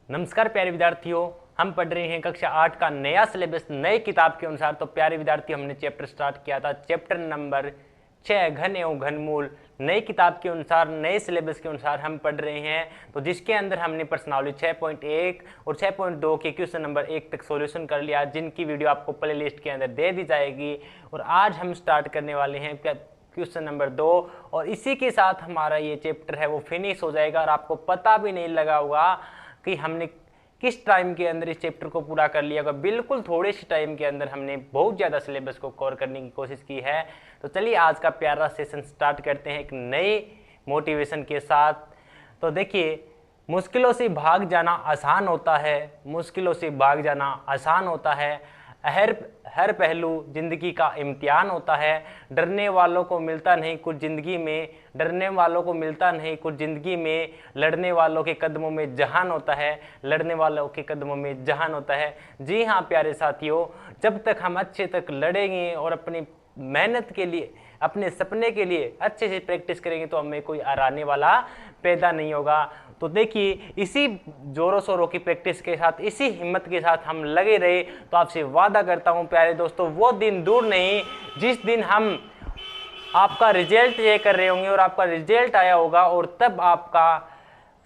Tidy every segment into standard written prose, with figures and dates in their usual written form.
नमस्कार प्यारे विद्यार्थियों, हम पढ़ रहे हैं कक्षा 8 का नया सिलेबस नए किताब के अनुसार। तो प्यारे विद्यार्थी, हमने चैप्टर स्टार्ट किया था चैप्टर नंबर 6 घन एवं घनमूल। नई किताब के अनुसार नए सिलेबस के अनुसार हम पढ़ रहे हैं, तो जिसके अंदर हमने प्रश्नावली 6.1 और 6.2 के क्वेश्चन नंबर 1 तक सॉल्यूशन कर लिया, जिनकी वीडियो आपको प्ले लिस्ट के अंदर दे दी जाएगी। और आज हम स्टार्ट करने वाले हैं क्वेश्चन नंबर 2, और इसी के साथ हमारा ये चैप्टर है वो फिनिश हो जाएगा। और आपको पता भी नहीं लगा होगा कि हमने किस टाइम के अंदर इस चैप्टर को पूरा कर लिया होगा। बिल्कुल थोड़े से टाइम के अंदर हमने बहुत ज़्यादा सिलेबस को कवर करने की कोशिश की है। तो चलिए आज का प्यारा सेशन स्टार्ट करते हैं एक नए मोटिवेशन के साथ। तो देखिए, मुश्किलों से भाग जाना आसान होता है, मुश्किलों से भाग जाना आसान होता है। हर पहलू जिंदगी का इम्तिहान होता है। डरने वालों को मिलता नहीं कुछ जिंदगी में, डरने वालों को मिलता नहीं कुछ जिंदगी में। लड़ने वालों के कदमों में जहान होता है, लड़ने वालों के कदमों में जहान होता है। जी हाँ प्यारे साथियों, जब तक हम अच्छे तक लड़ेंगे और अपनी मेहनत के लिए, अपने सपने के लिए अच्छे से प्रैक्टिस करेंगे, तो हमें कोई हराने वाला पैदा नहीं होगा। तो देखिए, इसी जोरों शोरों की प्रैक्टिस के साथ, इसी हिम्मत के साथ हम लगे रहे, तो आपसे वादा करता हूं प्यारे दोस्तों, वो दिन दूर नहीं जिस दिन हम आपका रिजल्ट चेक कर रहे होंगे और आपका रिजल्ट आया होगा, और तब आपका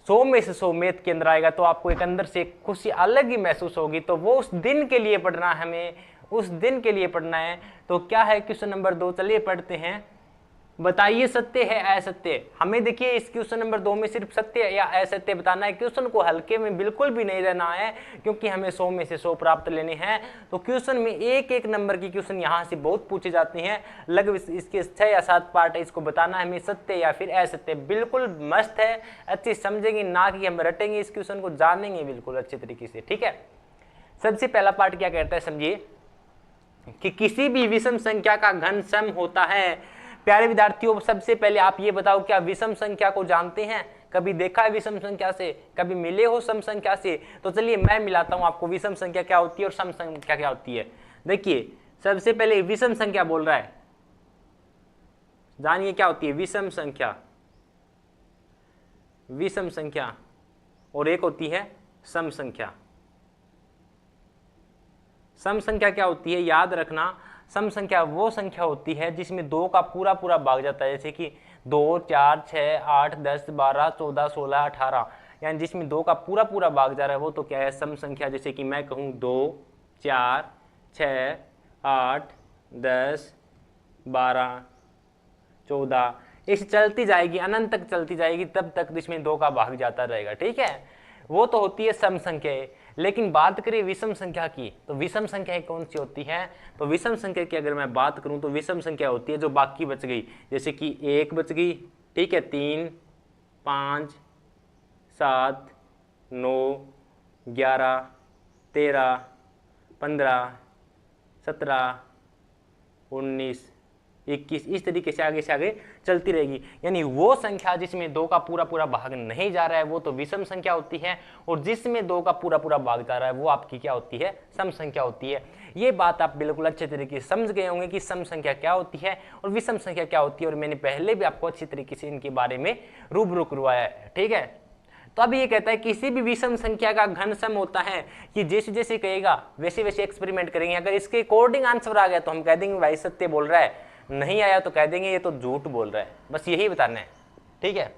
100 में से 100 मैथ के अंदर आएगा, तो आपको एक अंदर से खुशी अलग ही महसूस होगी। तो वो उस दिन के लिए पढ़ना है, हमें उस दिन के लिए पढ़ना है। तो क्या है क्वेश्चन नंबर 2, चलिए पढ़ते हैं। बताइए सत्य है असत्य। हमें देखिए इस क्वेश्चन नंबर 2 में सिर्फ सत्य या असत्य बताना है। क्वेश्चन को हल्के में बिल्कुल भी नहीं रहना है, क्योंकि हमें 100 में से 100 प्राप्त लेने हैं। तो क्वेश्चन में एक एक नंबर की क्वेश्चन यहाँ से बहुत पूछे जाते हैं, लगभग इसके 6 या 7 पार्ट है। इसको बताना है हमें सत्य या फिर असत्य। बिल्कुल मस्त है, अच्छी समझेंगे, ना कि हम रटेंगे, इस क्वेश्चन को जानेंगे बिल्कुल अच्छे तरीके से। ठीक है, सबसे पहला पार्ट क्या कहता है, समझिए कि किसी भी विषम संख्या का घन सम होता है। प्यारे विद्यार्थियों, सबसे पहले आप ये बताओ, क्या विषम संख्या को जानते हैं? कभी देखा है विषम संख्या से? कभी मिले हो सम संख्या से? तो चलिए मैं मिलाता हूं आपको विषम संख्या क्या होती है और सम संख्या क्या होती है। देखिए, सबसे पहले विषम संख्या बोल रहा है, जानिए क्या होती है विषम संख्या। विषम संख्या और एक होती है सम संख्या। सम संख्या क्या होती है, याद रखना, सम संख्या वो संख्या होती है जिसमें 2 का पूरा पूरा भाग जाता है। जैसे कि 2, 4, 6, 8, 10, 12, 14, 16, 18, यानी जिसमें 2 का पूरा पूरा भाग जा रहा है वो तो क्या है, सम संख्या। जैसे कि मैं कहूँ 2, 4, 6, 8, 10, 12, 14, इसे चलती जाएगी, अनंत तक चलती जाएगी, तब तक इसमें 2 का भाग जाता रहेगा। ठीक है, वो तो होती है सम संख्या। लेकिन बात करें विषम संख्या की, तो विषम संख्या कौन सी होती है? तो विषम संख्या की अगर मैं बात करूं तो विषम संख्या होती है जो बाकी बच गई। जैसे कि 1 बच गई, ठीक है, 3, 5, 7, 9, 11, 13, 15, 17, 19, 21, इस तरीके से आगे चलती रहेगी। यानी वो संख्या जिसमें 2 का पूरा पूरा भाग नहीं जा रहा है वो तो विषम संख्या होती है, और जिसमें 2 का पूरा पूरा भाग जा रहा है वो आपकी क्या होती है, सम संख्या होती है। ये बात आप बिल्कुल अच्छे तरीके से समझ गए होंगे कि सम संख्या क्या होती है और विषम संख्या क्या होती है, और मैंने पहले भी आपको अच्छी तरीके से इनके बारे में रूबरू करवाया है। ठीक है, तो अब ये कहता है किसी भी विषम संख्या का घन सम होता है। कि जैसे जैसे कहेगा वैसे वैसे एक्सपेरिमेंट करेंगे। अगर इसके अकॉर्डिंग आंसर आ गया तो हम कह देंगे भाई सत्य बोल रहा है, नहीं आया तो कह देंगे ये तो झूठ बोल रहा है। बस यही बताना है। ठीक है,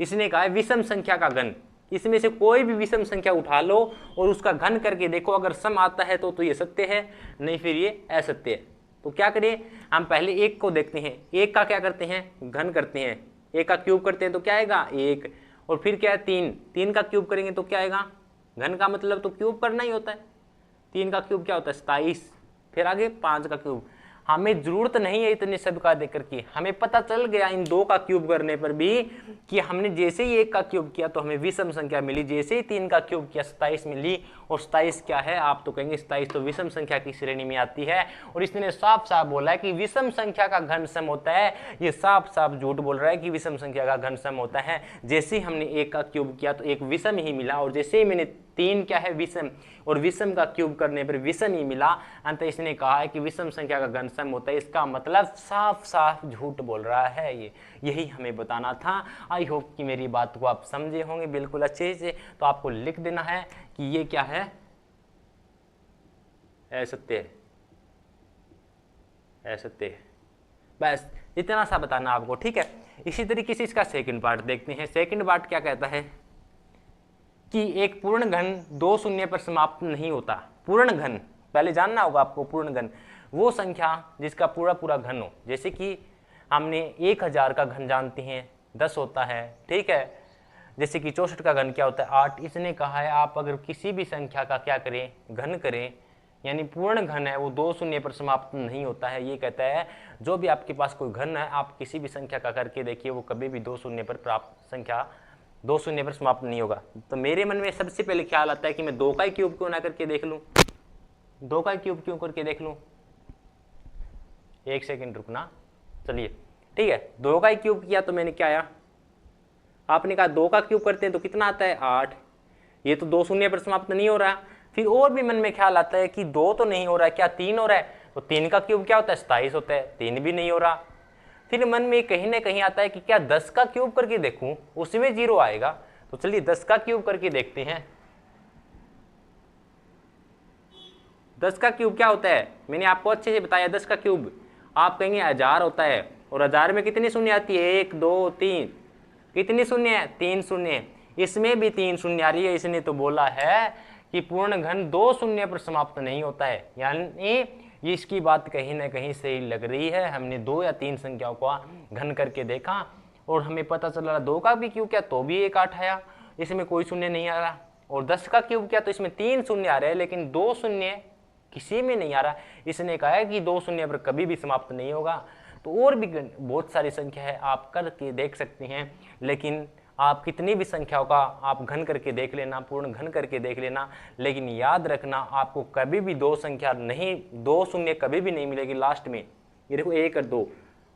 इसने कहा है विषम संख्या का घन, इसमें से कोई भी विषम संख्या उठा लो और उसका घन करके देखो, अगर सम आता है तो ये सत्य है, नहीं फिर ये असत्य है। तो क्या करें, हम पहले 1 को देखते हैं। 1 का क्या करते हैं, घन करते हैं। 1 का क्यूब करते हैं तो क्या आएगा, 1। और फिर क्या है 3 का क्यूब करेंगे तो क्या आएगा, घन का मतलब तो क्यूब करना ही होता है। 3 का क्यूब क्या होता है, 27। फिर आगे 5 का क्यूब। हमें जरूरत नहीं है इतने सब का देकर के, हमें पता चल गया इन 2 का क्यूब करने पर भी कि हमने जैसे ही 1 का क्यूब किया तो हमें विषम संख्या मिली, जैसे ही 3 का क्यूब किया 27 मिली। और 27 क्या है, आप तो कहेंगे 27 तो विषम संख्या की श्रेणी में आती है। और इसने साफ साफ बोला है कि विषम संख्या का घन सम होता है। ये साफ साफ झूठ बोल रहा है कि विषम संख्या का घन सम होता है। जैसे ही हमने 1 का क्यूब किया तो एक विषम ही मिला, और जैसे ही मैंने 3 क्या है विषम, और विषम का क्यूब करने पर विषम ही मिला। अंत इसने कहा है कि विषम संख्या का घन सम होता है। इसका मतलब साफ साफ झूठ बोल रहा है ये, यही हमें बताना था। आई होप कि मेरी बात को आप समझे होंगे बिल्कुल अच्छे से। तो आपको लिख देना है कि ये क्या है, असत्य, असत्य, बस इतना सा बताना आपको, ठीक है। इसी तरीके से इसका सेकंड पार्ट देखते हैं। सेकंड पार्ट क्या कहता है कि एक पूर्ण घन 2 शून्य पर समाप्त नहीं होता। पूर्ण घन पहले जानना होगा आपको। पूर्ण घन वो संख्या जिसका पूरा पूरा घन हो, जैसे कि हमने 1000 का घन जानते हैं 10 होता है, ठीक है। जैसे कि 64 का घन क्या होता है 8। इसने कहा है आप अगर किसी भी संख्या का क्या करें, घन करें, यानी पूर्ण घन है वो 2 शून्य पर समाप्त नहीं होता है। ये कहता है जो भी आपके पास कोई घन है आप किसी भी संख्या का करके देखिए वो कभी भी 2 शून्य पर प्राप्त संख्या 2 शून्य पर समाप्त नहीं होगा। तो मेरे मन में सबसे पहले ख्याल आता है कि मैं 2 का क्यूब क्यों ना करके देख लूं, 2 का क्यूब क्यों करके देख लूं। एक सेकंड रुकना, चलिए ठीक है। 2 का क्यूब किया तो मैंने क्या आया, आपने कहा 2 का क्यूब करते हैं तो कितना आता है 8। ये तो 2 शून्य पर समाप्त नहीं हो रहा। फिर और भी मन में ख्याल आता है कि 2 तो नहीं हो रहा है, क्या 3 हो रहा है, तो 3 का क्यूब क्या होता है 27 होता है, 3 भी नहीं हो रहा। फिर मन में कहीं ना कहीं आता है कि क्या 10 का क्यूब करके देखूं, उसमें 0 आएगा। तो चलिए 10 का क्यूब करके देखते हैं। 10 का क्यूब क्या होता है, मैंने आपको अच्छे से बताया। 10 का क्यूब आप कहेंगे 1000 होता है, और 1000 में कितनी शून्य आती है 1 2 3, कितनी शून्य है 3 शून्य। इसमें भी 3 शून्य आ रही है। इसने तो बोला है कि पूर्ण घन 2 शून्य पर समाप्त नहीं होता है, यानी इसकी बात कहीं ना कहीं सही लग रही है। हमने 2 या 3 संख्याओं का घन करके देखा और हमें पता चला 2 का भी क्यूब किया तो भी 1 8 आया, इसमें कोई शून्य नहीं आ रहा। और 10 का क्यूब किया तो इसमें 3 शून्य आ रहे हैं, लेकिन 2 शून्य किसी में नहीं आ रहा। इसने कहा है कि 2 शून्य पर कभी भी समाप्त नहीं होगा। तो और भी बहुत सारी संख्या है आप करके देख सकते हैं, लेकिन आप कितनी भी संख्याओं का आप घन करके देख लेना, पूर्ण घन करके देख लेना, लेकिन याद रखना आपको कभी भी 2 संख्या नहीं, 2 शून्य कभी भी नहीं मिलेगी लास्ट में। ये देखो 1 और 2,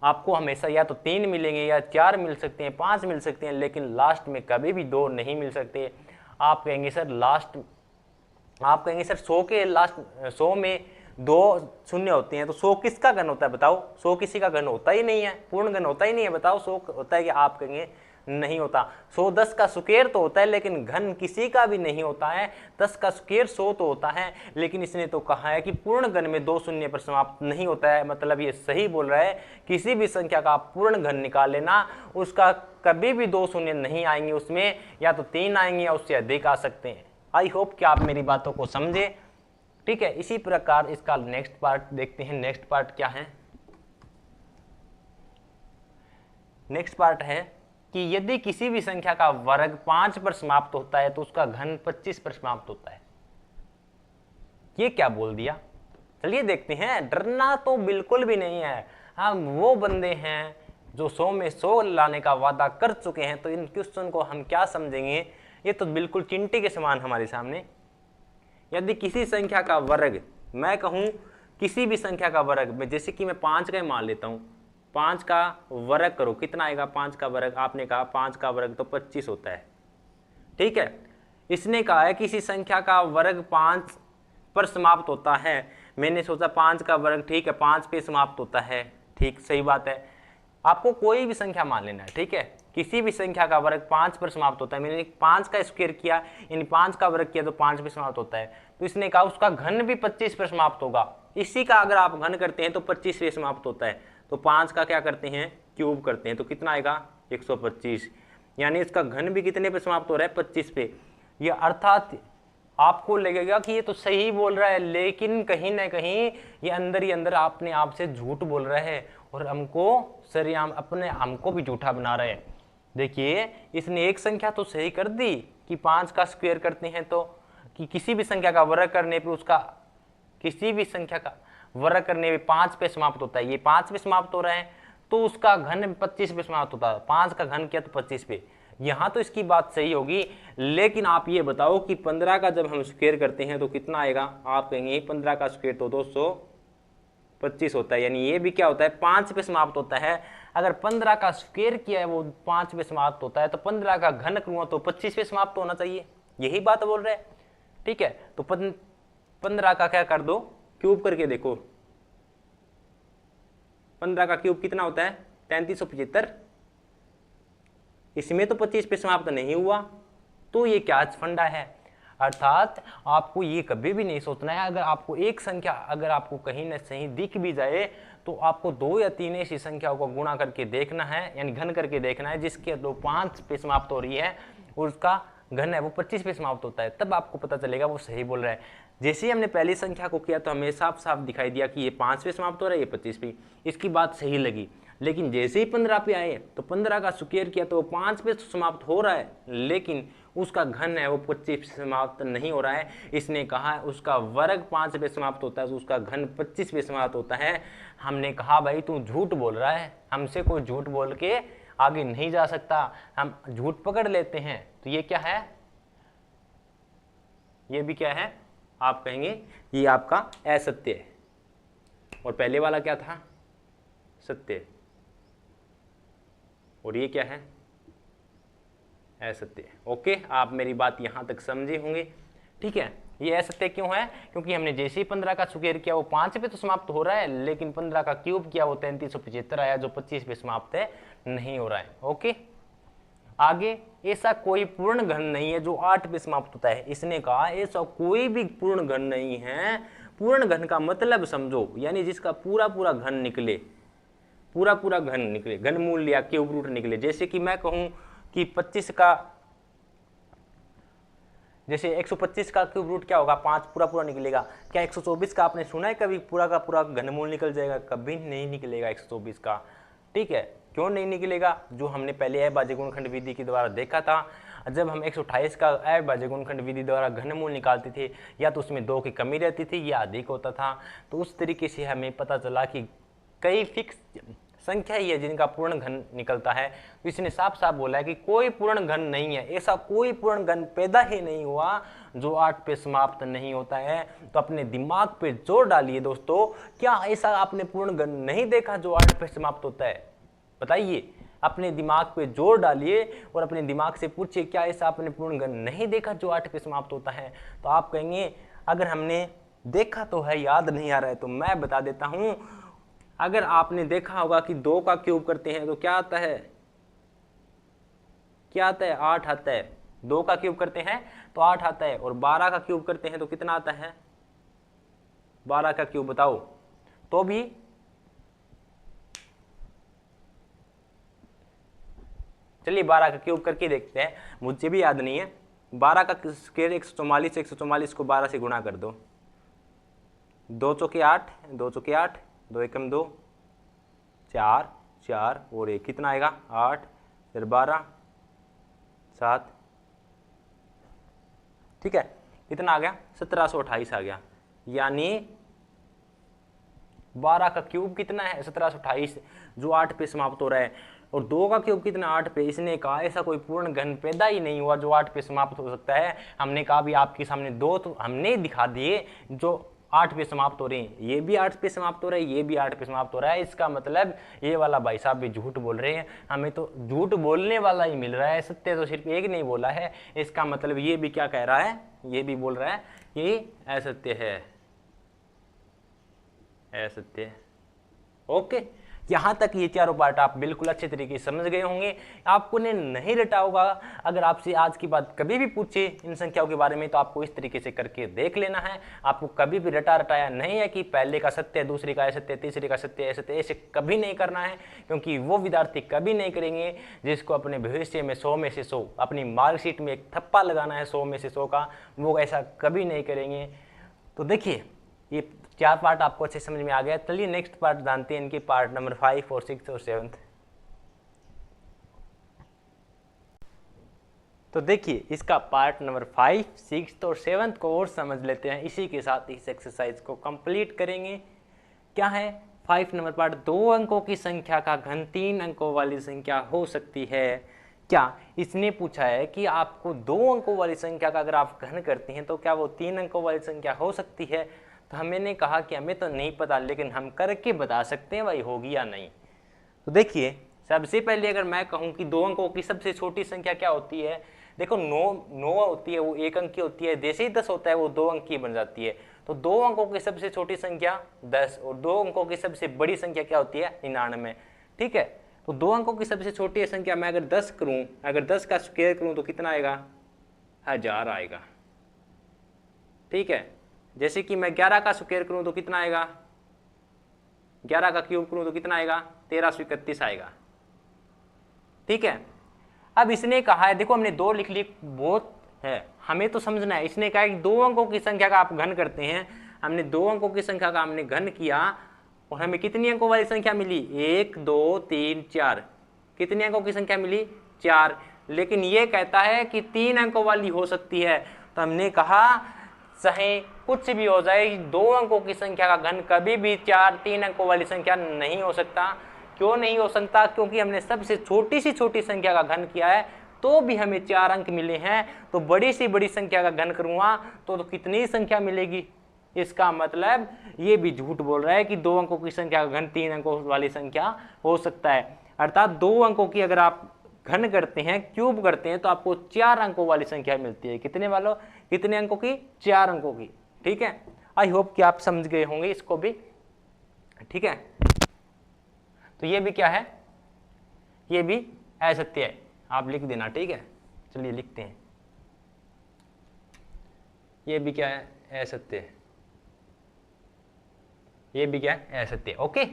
आपको हमेशा या तो 3 मिलेंगे या 4 मिल सकते हैं, 5 मिल सकते हैं, लेकिन लास्ट में कभी भी 2 नहीं मिल सकते। आप कहेंगे सर लास्ट, आप कहेंगे सर 100 के लास्ट 100 में 2 शून्य होते हैं तो 100 किसका घन होता है बताओ। 100 किसी का घन होता ही नहीं है, पूर्ण घन होता ही नहीं है, बताओ 100 होता है कि। आप कहेंगे नहीं होता। 100 10 का स्क्वायर तो होता है, लेकिन घन किसी का भी नहीं होता है। 10 का स्क्वायर 100 तो होता है, लेकिन इसने तो कहा है कि पूर्ण घन में 2 शून्य पर समाप्त नहीं होता है। मतलब ये सही बोल रहा है, किसी भी संख्या का आप पूर्ण घन निकाल लेना, उसका कभी भी 2 शून्य नहीं आएंगे, उसमें या तो 3 आएंगे या उससे अधिक आ सकते हैं। आई होप कि आप मेरी बातों को समझे, ठीक है। इसी प्रकार इसका नेक्स्ट पार्ट देखते हैं। नेक्स्ट पार्ट क्या है, नेक्स्ट पार्ट है कि यदि किसी भी संख्या का वर्ग 5 पर समाप्त होता है तो उसका घन 25 पर समाप्त होता है। ये क्या बोल दिया, चलिए देखते हैं। डरना तो बिल्कुल भी नहीं है, हम वो बंदे हैं जो 100 में 100 लाने का वादा कर चुके हैं, तो इन क्वेश्चन को हम क्या समझेंगे, ये तो बिल्कुल चिंटी के समान हमारे सामने। यदि किसी संख्या का वर्ग, मैं कहूं किसी भी संख्या का वर्ग, जैसे कि मैं 5 का ही मान लेता हूं, 5 का वर्ग करो, कितना आएगा 5 का वर्ग, आपने कहा 5 का वर्ग तो 25 होता है, ठीक है। इसने कहा है किसी संख्या का वर्ग 5 पर समाप्त होता है। मैंने सोचा 5 का वर्ग, ठीक है 5 पे समाप्त होता है, ठीक सही बात है। आपको कोई भी संख्या मान लेना है, ठीक है। किसी भी संख्या का वर्ग 5 पर समाप्त होता है। मैंने 5 का स्क्वायर किया, यानी 5 का वर्ग किया तो 5 पे समाप्त होता है। तो इसने कहा उसका घन भी 25 पर समाप्त होगा। इसी का अगर आप घन करते हैं तो 25 पे समाप्त होता है। तो 5 का क्या करते हैं क्यूब करते हैं तो कितना आएगा 125, यानी इसका घन भी कितने पे समाप्त हो रहा है 25 पे। ये अर्थात आपको लगेगा कि ये तो सही बोल रहा है, लेकिन कहीं ना कहीं ये अंदर ही अंदर अपने आप से झूठ बोल रहा है और हमको सरेआम अपने हमको भी झूठा बना रहे हैं। देखिए इसने एक संख्या तो सही कर दी कि 5 का स्क्वायर करते हैं तो कि किसी भी संख्या का वर्ग करने पे उसका, किसी भी संख्या का वर्ग करने पे 5 पे समाप्त होता है। ये 5 पे समाप्त हो रहा है तो उसका घन 25 पे समाप्त होता है। 5 का घन किया तो 25 पे, यहाँ तो इसकी बात सही होगी। लेकिन आप ये बताओ कि 15 का जब हम स्क्वायर करते हैं तो कितना आएगा। आप कहेंगे 15 का स्क्वायर तो 225 होता है, यानी ये भी क्या होता है 5 पे समाप्त होता है। अगर 15 का स्क्वायर किया है वो 5 पे समाप्त होता है तो 15 का घन करूंगा तो 25 पे समाप्त होना चाहिए। यही बात बोल रहे हैं। ठीक है, तो 15 का क्या कर दो, क्यूब करके देखो। 15 का क्यूब कितना होता है, 3375। इसमें तो 25 पे समाप्त नहीं हुआ, तो ये क्या फंडा है। अर्थात आपको ये कभी भी नहीं सोचना है, अगर आपको एक संख्या अगर आपको कहीं ना कहीं दिख भी जाए तो आपको 2 या 3 ऐसी संख्याओं को गुणा करके देखना है, यानी घन करके देखना है, जिसके 5 पे समाप्त हो रही है और उसका घन है वो 25 पे समाप्त होता है, तब आपको पता चलेगा वो सही बोल रहा है। जैसे ही हमने पहली संख्या को किया तो हमें साफ साफ दिखाई दिया कि ये 5 पे समाप्त हो रहा है, ये 25 पे, इसकी बात सही लगी। लेकिन जैसे ही 15 पे आए तो 15 का स्क्वायर किया तो वो 5 पे समाप्त हो रहा है, लेकिन उसका घन है वो 25 पे समाप्त नहीं हो रहा है। इसने कहा उसका वर्ग 5 पे समाप्त होता है तो उसका घन 25 पे समाप्त होता है। हमने कहा भाई तू झूठ बोल रहा है, हमसे कोई झूठ बोल के आगे नहीं जा सकता, हम झूठ पकड़ लेते हैं। तो ये क्या है, ये भी क्या है, आप कहेंगे ये आपका असत्य है। और पहले वाला क्या था, सत्य, और ये क्या है, असत्य। ओके, आप मेरी बात यहां तक समझे होंगे। ठीक है, ये असत्य क्यों है, क्योंकि हमने जैसे ही 15 का स्क्वायर किया वो 5 पे तो समाप्त हो रहा है, लेकिन 15 का क्यूब किया वो 3375 आया जो 25 पे समाप्त है नहीं हो रहा है। ओके, आगे, ऐसा कोई पूर्ण घन नहीं है जो 8 पे समाप्त होता है। इसने कहा ऐसा कोई भी पूर्ण घन नहीं है। पूर्ण घन का मतलब समझो, यानी जिसका पूरा पूरा घन निकले, पूरा पूरा घन निकले, घन मूल या क्यूब रूट निकले। जैसे कि मैं कहूं कि 25 का, जैसे 125 का क्यूब रूट क्या होगा, 5 पूरा पूरा निकलेगा। क्या 124 का आपने सुना है कभी पूरा का पूरा घनमूल निकल जाएगा, कभी नहीं निकलेगा 124 का। ठीक है, क्यों नहीं निकलेगा, जो हमने पहले अभाज्य गुणनखंड विधि के द्वारा देखा था। जब हम 128 का अभाज्य गुणनखंड विधि द्वारा घनमूल निकालते थे, या तो उसमें 2 की कमी रहती थी या अधिक होता था, तो उस तरीके से हमें पता चला कि कई फिक्स संख्या ही है जिनका पूर्ण घन निकलता है। तो इसने साफ साफ बोला है कि कोई पूर्ण घन नहीं है, ऐसा कोई पूर्ण घन पैदा ही नहीं हुआ जो 8 पे समाप्त नहीं होता है। तो अपने दिमाग पे जोर डालिए दोस्तों, क्या ऐसा आपने पूर्ण घन नहीं देखा जो 8 पे समाप्त होता है, बताइए। अपने दिमाग पे जोर डालिए और अपने दिमाग से पूछिए क्या ऐसा आपने पूर्ण घन नहीं देखा जो 8 पे समाप्त होता है। तो आप कहेंगे अगर हमने देखा तो है, याद नहीं आ रहा है। तो मैं बता देता हूं, अगर आपने देखा होगा कि 2 का क्यूब करते हैं तो क्या आता है, क्या आता है, 8 आता है। 2 का क्यूब करते हैं तो 8 आता है, और 12 का क्यूब करते हैं तो कितना आता है, 12 का क्यूब बताओ, तो भी चलिए 12 का क्यूब करके देखते हैं, मुझे भी याद नहीं है। 12 का स्क्वायर 144, 144 को 12 से गुणा कर दो, 2 चौके 8, 2 चौके 8, 2 एकम 2, 4 4 और एक कितना आएगा 8, फिर 12 7, ठीक है, कितना आ गया 1728 आ गया। यानी 12 का क्यूब कितना है 1728 जो 8 पे समाप्त हो रहा है, और 2 का क्यूब कितना 8 पे। इसने कहा ऐसा कोई पूर्ण घन पैदा ही नहीं हुआ जो 8 पे समाप्त हो सकता है। हमने कहा भी आपके सामने 2 तो हमने दिखा दिए जो 8 पे समाप्त हो रहे हैं, ये भी 8 पे समाप्त हो रहा है, ये भी 8 पे समाप्त हो रहा है। इसका मतलब ये वाला भाई साहब भी झूठ बोल रहे हैं, हमें तो झूठ बोलने वाला ही मिल रहा है, सत्य तो सिर्फ एक नहीं बोला है। इसका मतलब ये भी क्या कह रहा है, ये भी बोल रहा है ये असत्य है, असत्य। ओके, यहां तक ये चारों पार्ट आप बिल्कुल अच्छे तरीके से समझ गए होंगे। आपको ने नहीं रटा होगा, अगर आपसे आज की बात कभी भी पूछे इन संख्याओं के बारे में तो आपको इस तरीके से करके देख लेना है। आपको कभी भी रटा रटाया नहीं है कि पहले का सत्य, दूसरे का असत्य, तीसरे का सत्य असत्य, ऐसे कभी नहीं करना है, क्योंकि वो विद्यार्थी कभी नहीं करेंगे जिसको अपने भविष्य में 100 में से 100 अपनी मार्कशीट में एक थप्पा लगाना है 100 में से 100 का, वो ऐसा कभी नहीं करेंगे। तो देखिए ये 4 पार्ट आपको अच्छे समझ में आ गया। चलिए नेक्स्ट पार्ट जानते हैं, इनके पार्ट नंबर 5 और 6 और 7। तो देखिए इसका पार्ट नंबर 5, 6 और 7 को और समझ लेते हैं। इसी के साथ इस एक्सरसाइज को कंप्लीट करेंगे। क्या है 5 नंबर पार्ट, 2 अंकों की संख्या का घन 3 अंकों वाली संख्या हो सकती है क्या। इसने पूछा है कि आपको 2 अंकों वाली संख्या का अगर आप घन करते हैं तो क्या वो 3 अंकों वाली संख्या हो सकती है। तो हमने कहा कि हमें तो नहीं पता, लेकिन हम करके बता सकते हैं भाई होगी या नहीं। तो देखिए सबसे पहले अगर मैं कहूं कि 2 अंकों की सबसे छोटी संख्या क्या होती है, देखो 9 होती है वो 1 अंक की होती है, जैसे ही 10 होता है वो 2 अंक की बन जाती है। तो 2 अंकों की सबसे छोटी संख्या 10 और 2 अंकों की सबसे बड़ी संख्या क्या होती है 99। ठीक है, तो 2 अंकों की सबसे छोटी संख्या मैं अगर 10 करूं, अगर 10 का स्क्वायर करूं तो कितना आएगा 1000 आएगा। ठीक है, जैसे कि मैं 11 का स्क्वायर करूं तो कितना आएगा, 11 का क्यूब करूं तो कितना आएगा 1331 आएगा। ठीक है, अब इसने कहा है, देखो हमने 2 लिख ली, बहुत है, हमें तो समझना है। इसने कहा है कि 2 अंकों की संख्या का आप घन करते हैं, हमने 2 अंकों की संख्या का हमने घन किया और हमें कितनी अंकों वाली संख्या मिली 1 2 3 4। कितनी अंकों की संख्या मिली 4, लेकिन ये कहता है कि 3 अंकों वाली हो सकती है। तो हमने कहा चाहे कुछ भी हो जाए 2 अंकों की संख्या का घन कभी भी 3 अंकों वाली संख्या नहीं हो सकता। क्यों नहीं हो सकता, क्योंकि हमने सबसे छोटी सी छोटी संख्या का घन किया है तो भी हमें 4 अंक मिले हैं। तो बड़ी सी बड़ी संख्या का घन करूंगा तो कितनी संख्या मिलेगी, इसका मतलब ये भी झूठ बोल रहा है कि 2 अंकों की संख्या का घन 3 अंकों वाली संख्या हो सकता है। अर्थात 2 अंकों की अगर आप घन करते हैं, क्यूब करते हैं, तो आपको 4 अंकों वाली संख्या मिलती है। कितने वालों, कितने अंकों की, 4 अंकों की। ठीक है, आई होप कि आप समझ गए होंगे इसको भी। ठीक है, तो ये भी क्या है, ये भी असत्य है, आप लिख देना। ठीक है, चलिए लिखते हैं, ये भी क्या है असत्य है, ये भी क्या है असत्य। ओके,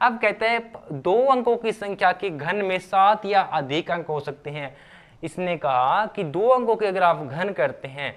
अब कहते हैं 2 अंकों की संख्या के घन में 7 या अधिक अंक हो सकते हैं। इसने कहा कि 2 अंकों के अगर आप घन करते हैं,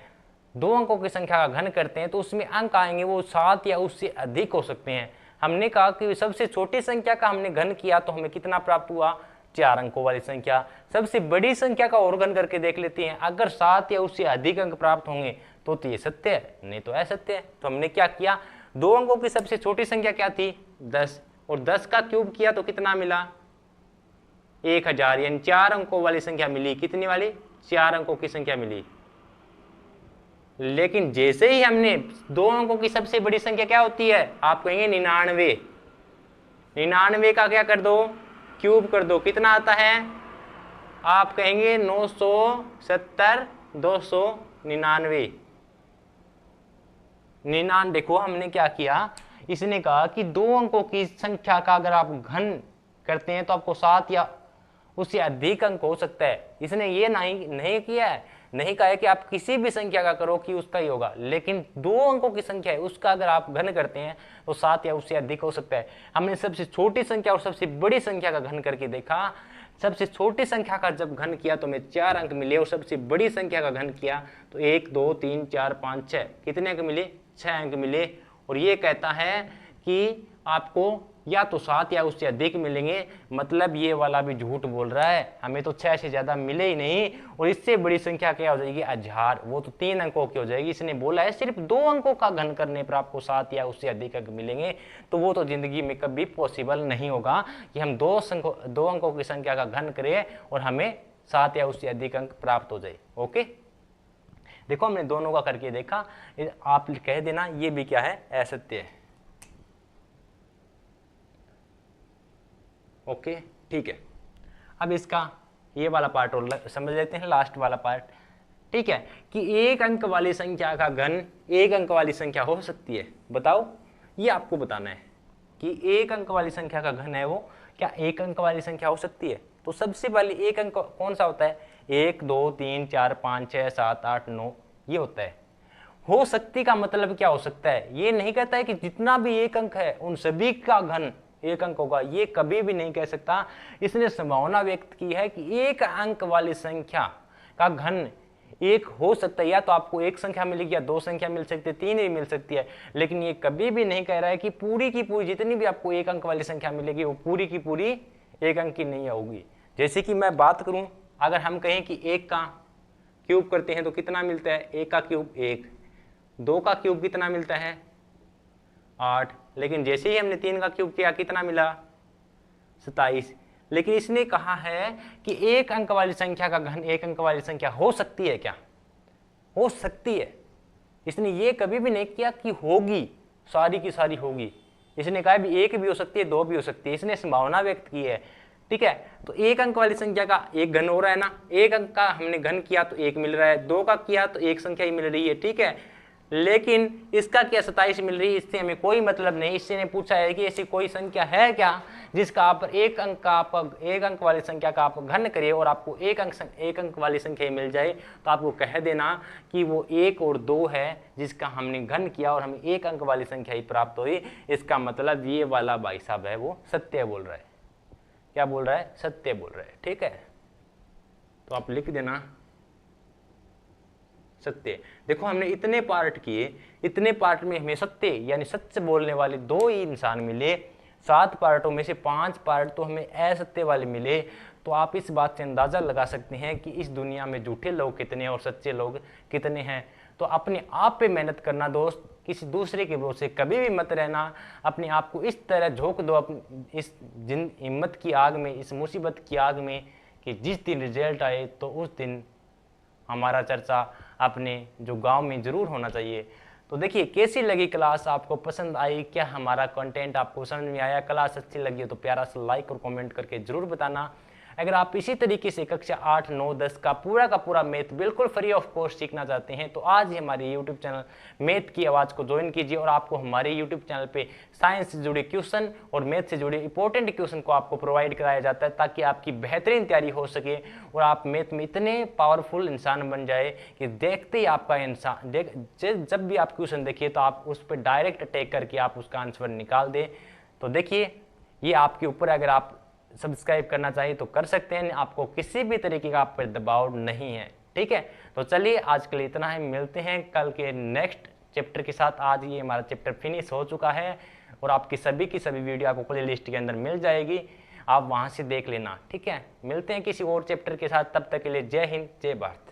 2 अंकों की संख्या का घन करते हैं तो उसमें अंक आएंगे वो 7 या उससे अधिक हो सकते हैं। हमने कहा कि सबसे छोटी संख्या का हमने घन किया तो हमें कितना प्राप्त हुआ 4 अंकों वाली संख्या। सबसे बड़ी संख्या का और घन करके देख लेते हैं, अगर 7 या उससे अधिक अंक प्राप्त होंगे तो ये सत्य है, नहीं तो असत्य है। तो हमने क्या किया, 2 अंकों की सबसे छोटी संख्या क्या थी 10, और 10 का क्यूब किया तो कितना मिला 1000, यानी 4 अंकों वाली संख्या मिली। कितनी वाली, 4 अंकों की संख्या मिली। लेकिन जैसे ही हमने 2 अंकों की सबसे बड़ी संख्या क्या होती है, आप कहेंगे 99, 99 का क्या कर दो क्यूब कर दो, कितना आता है, आप कहेंगे 970 299। देखो हमने क्या किया, इसने कहा कि 2 अंकों की संख्या का अगर आप घन करते हैं तो आपको 7 या उससे अधिक अंक हो सकता है। इसने ये नहीं किया है, नहीं कहा है कि आप किसी भी संख्या का करो कि उसका ही होगा, लेकिन 2 अंकों की संख्या है उसका अगर आप घन करते हैं तो 7 या उससे अधिक हो सकता है। हमने सबसे छोटी संख्या और सबसे बड़ी संख्या का घन करके देखा, सबसे छोटी संख्या का जब घन किया तो हमें 4 अंक मिले और सबसे बड़ी संख्या का घन किया तो 1 2 3 4 5 6, कितने अंक मिले 6 अंक मिले। और ये कहता है कि आपको या तो 7 या उससे अधिक मिलेंगे, मतलब ये वाला भी झूठ बोल रहा है, हमें तो 6 से ज्यादा मिले ही नहीं। और इससे बड़ी संख्या क्या हो जाएगी 1000, वो तो 3 अंकों की हो जाएगी। इसने बोला है सिर्फ 2 अंकों का घन करने पर आपको 7 या उससे अधिक अंक मिलेंगे, तो वो तो जिंदगी में कभी पॉसिबल नहीं होगा कि हम 2 अंकों की संख्या का घन करें और हमें 7 या उससे अधिक अंक प्राप्त हो जाए। ओके, देखो हमने दोनों का करके देखा, आप कह देना ये भी क्या है असत्य है। ओके, ठीक है, अब इसका ये वाला पार्ट और समझ लेते हैं, लास्ट वाला पार्ट। ठीक है, कि 1 अंक वाली संख्या का घन 1 अंक वाली संख्या हो सकती है, बताओ, ये आपको बताना है कि 1 अंक वाली संख्या का घन है वो क्या 1 अंक वाली संख्या हो सकती है। तो सबसे पहले 1 अंक कौन सा होता है, 1 2 3 4 5 6 7 8 9, ये होता है। हो सकती का मतलब क्या हो सकता है, ये नहीं कहता है कि जितना भी 1 अंक है उन सभी का घन 1 अंक होगा, ये कभी भी नहीं कह सकता। इसने संभावना व्यक्त की है कि 1 अंक वाली संख्या का घन 1 हो सकता है, या तो आपको 1 संख्या मिलेगी या 2 संख्या मिल सकती है, 3 भी मिल सकती है, लेकिन ये कभी भी नहीं कह रहा है कि पूरी की पूरी जितनी भी आपको 1 अंक वाली संख्या मिलेगी वो पूरी की पूरी 1 अंक की नहीं होगी। जैसे कि मैं बात करूं, अगर हम कहें कि 1 का क्यूब करते हैं तो कितना मिलता है, 1 का क्यूब 1, 2 का क्यूब कितना मिलता है 8, लेकिन जैसे ही हमने 3 का क्यूब किया कितना मिला 27। लेकिन इसने कहा है कि 1 अंक वाली संख्या का घन 1 अंक वाली संख्या हो सकती है, क्या हो सकती है। इसने ये कभी भी नहीं किया कि होगी, सारी की सारी होगी। इसने कहा भी 1 भी हो सकती है 2 भी हो सकती है, इसने संभावना व्यक्त की है। ठीक है। तो एक अंक वाली संख्या का एक घन हो रहा है ना, एक अंक का हमने घन किया तो एक मिल रहा है, दो का किया तो एक संख्या ही मिल रही है, ठीक है। लेकिन इसका क्या 27 मिल रही है, इससे हमें कोई मतलब नहीं। इससे ने पूछा है कि ऐसी कोई संख्या है क्या जिसका आप एक अंक वाली संख्या का आप घन करिए और आपको एक अंक वाली संख्या ही मिल जाए, तो आपको कह देना कि वो 1 और 2 है जिसका हमने घन किया और हमें एक अंक वाली संख्या ही प्राप्त हुई। इसका मतलब ये वाला भाई साहब है वो सत्य बोल रहा है। क्या बोल रहा है? सत्य बोल रहा है, ठीक है। तो आप लिख देना सत्य। देखो हमने इतने पार्ट किए, इतने पार्ट में हमें सत्य यानी सच बोलने वाले 2 ही इंसान मिले, 7 पार्टों में से 5 पार्ट तो हमें असत्य वाले मिले। तो आप इस बात से अंदाजा लगा सकते हैं कि इस दुनिया में झूठे लोग कितने और सच्चे लोग कितने हैं। तो अपने आप पे मेहनत करना दोस्त, किसी दूसरे के भरोसे कभी भी मत रहना। अपने आप को इस तरह झोंक दो इस हिम्मत की आग में, इस मुसीबत की आग में, कि जिस दिन रिजल्ट आए तो उस दिन हमारा चर्चा अपने जो गांव में जरूर होना चाहिए। तो देखिए कैसी लगी क्लास, आपको पसंद आई क्या? हमारा कंटेंट आपको समझ में आया? क्लास अच्छी लगी हो तो प्यारा सा लाइक और कमेंट करके जरूर बताना। अगर आप इसी तरीके से कक्षा 8, 9, 10 का पूरा मैथ बिल्कुल फ्री ऑफ कॉस्ट सीखना चाहते हैं तो आज ही हमारे यूट्यूब चैनल मैथ की आवाज़ को ज्वाइन कीजिए और आपको हमारे यूट्यूब चैनल पे साइंस से जुड़े क्वेश्चन और मैथ से जुड़े इंपॉर्टेंट क्वेश्चन को आपको प्रोवाइड कराया जाता है ताकि आपकी बेहतरीन तैयारी हो सके और आप मैथ में इतने पावरफुल इंसान बन जाए कि देखते ही आपका इंसान जब भी आप क्वेश्चन देखिए तो आप उस पर डायरेक्ट अटैक करके आप उसका आंसर निकाल दें। तो देखिए ये आपके ऊपर, अगर आप सब्सक्राइब करना चाहिए तो कर सकते हैं, आपको किसी भी तरीके का आप पर दबाव नहीं है, ठीक है। तो चलिए आज के लिए इतना ही, मिलते हैं कल के नेक्स्ट चैप्टर के साथ। आज ये हमारा चैप्टर फिनिश हो चुका है और आपकी सभी की सभी वीडियो आपको प्ले लिस्ट के अंदर मिल जाएगी, आप वहां से देख लेना, ठीक है। मिलते हैं किसी और चैप्टर के साथ, तब तक के लिए जय हिंद जय भारत।